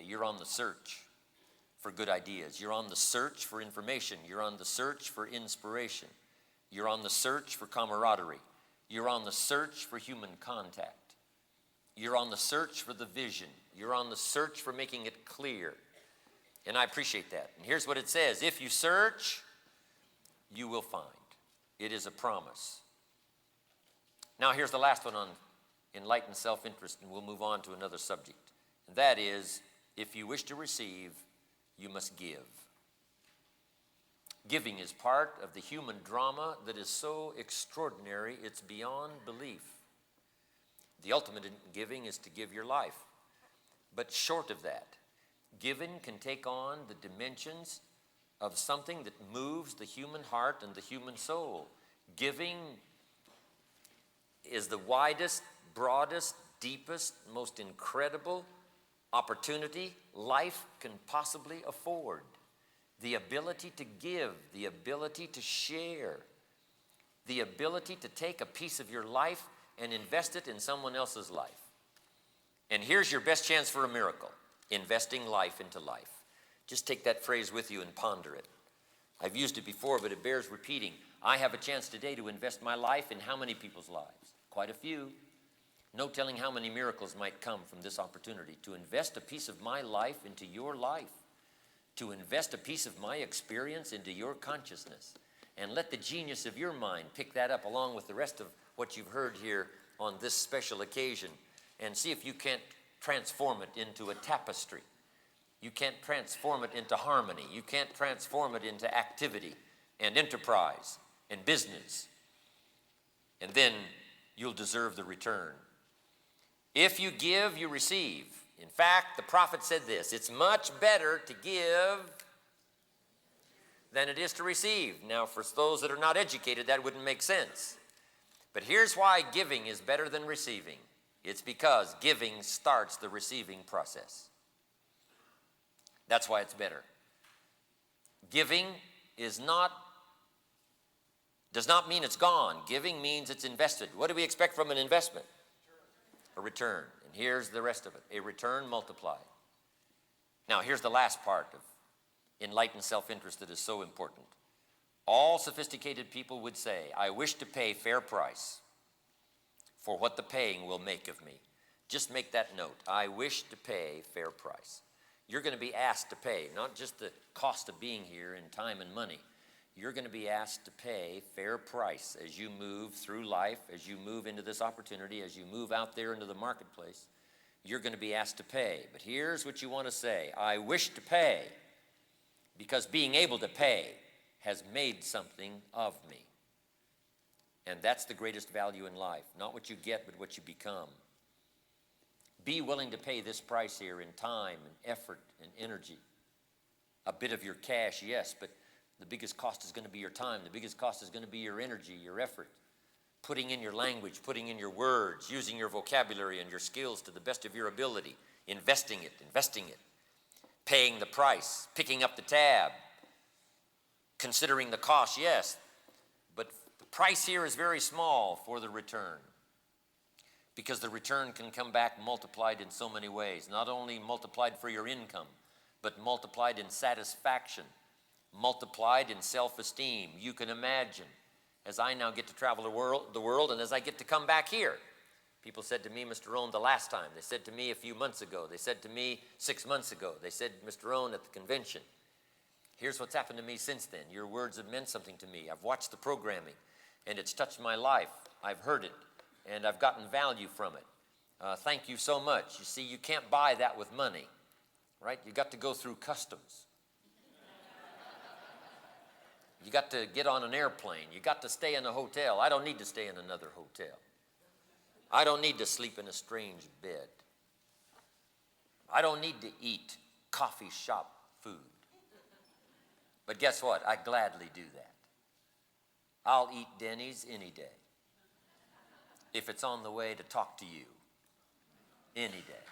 you're on the search for good ideas. You're on the search for information. You're on the search for inspiration. You're on the search for camaraderie. You're on the search for human contact. You're on the search for the vision. You're on the search for making it clear. And I appreciate that. And here's what it says. If you search, you will find. It is a promise. Now here's the last one on enlightened self-interest, and we'll move on to another subject. And that is, if you wish to receive, you must give. Giving is part of the human drama that is so extraordinary, it's beyond belief. The ultimate in giving is to give your life. But short of that, giving can take on the dimensions of something that moves the human heart and the human soul. Giving is the widest, broadest, deepest, most incredible opportunity life can possibly afford. The ability to give, the ability to share, the ability to take a piece of your life and invest it in someone else's life. And here's your best chance for a miracle, investing life into life. Just take that phrase with you and ponder it. I've used it before, but it bears repeating. I have a chance today to invest my life in how many people's lives? Quite a few. No telling how many miracles might come from this opportunity to invest a piece of my life into your life, to invest a piece of my experience into your consciousness, and let the genius of your mind pick that up along with the rest of what you've heard here on this special occasion, and see if you can't transform it into a tapestry. You can't transform it into harmony. You can't transform it into activity and enterprise and business. And then you'll deserve the return. If you give, you receive. In fact, the prophet said this, it's much better to give than it is to receive. Now, for those that are not educated, that wouldn't make sense. But here's why giving is better than receiving. It's because giving starts the receiving process. That's why it's better. Giving does not mean it's gone. Giving means it's invested. What do we expect from an investment? A return. And here's the rest of it. A return multiplied. Now, here's the last part of enlightened self-interest that is so important. All sophisticated people would say, I wish to pay fair price for what the paying will make of me. Just make that note. I wish to pay fair price. You're going to be asked to pay, not just the cost of being here in time and money. You're going to be asked to pay fair price as you move through life, as you move into this opportunity, as you move out there into the marketplace. You're going to be asked to pay. But here's what you want to say. I wish to pay because being able to pay has made something of me. And that's the greatest value in life. Not what you get, but what you become. Be willing to pay this price here in time and effort and energy. A bit of your cash, yes, but the biggest cost is going to be your time. The biggest cost is going to be your energy, your effort. Putting in your language, putting in your words, using your vocabulary and your skills to the best of your ability. Investing it. Paying the price, picking up the tab. Considering the cost, yes. But the price here is very small for the return. Because the return can come back multiplied in so many ways. Not only multiplied for your income, but multiplied in satisfaction, multiplied in self-esteem. You can imagine, as I now get to travel the world, and as I get to come back here. People said to me, Mr. Rohn, the last time. They said to me a few months ago. They said to me 6 months ago. They said, Mr. Rohn, at the convention. Here's what's happened to me since then. Your words have meant something to me. I've watched the programming, and it's touched my life. I've heard it. And I've gotten value from it. Thank you so much. You see, you can't buy that with money, right? You got to go through customs. You got to get on an airplane. You got to stay in a hotel. I don't need to stay in another hotel. I don't need to sleep in a strange bed. I don't need to eat coffee shop food. But guess what? I gladly do that. I'll eat Denny's any day. If it's on the way to talk to you, any day.